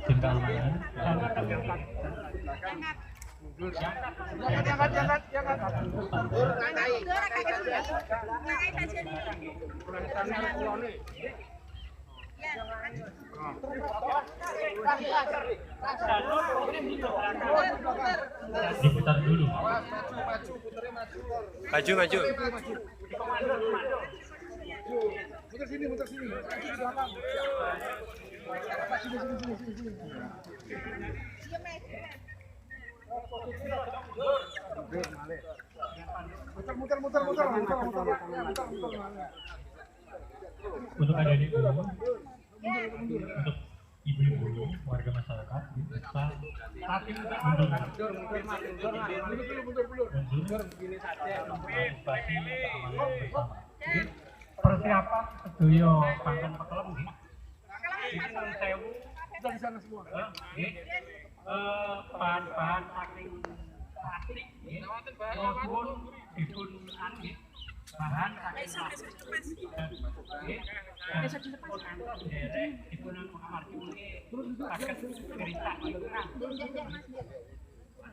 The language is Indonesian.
Cinta lumayan. Diputar dulu. Maju, maju. Muter sini, muter sini. Muter. Untuk adik-adik dulu, untuk ibu-ibu warga masyarakat bisa saking mundur antisipasi keamanan bersama. Persiapan sedoyo pangkat pekelem nggih. Ini nuwun sewu Sudah di sana semua. bahan-bahan saking plastik nggih. Maupun dipun nggih. Bahan saking plastik. Dipun amargi mungkin paket berita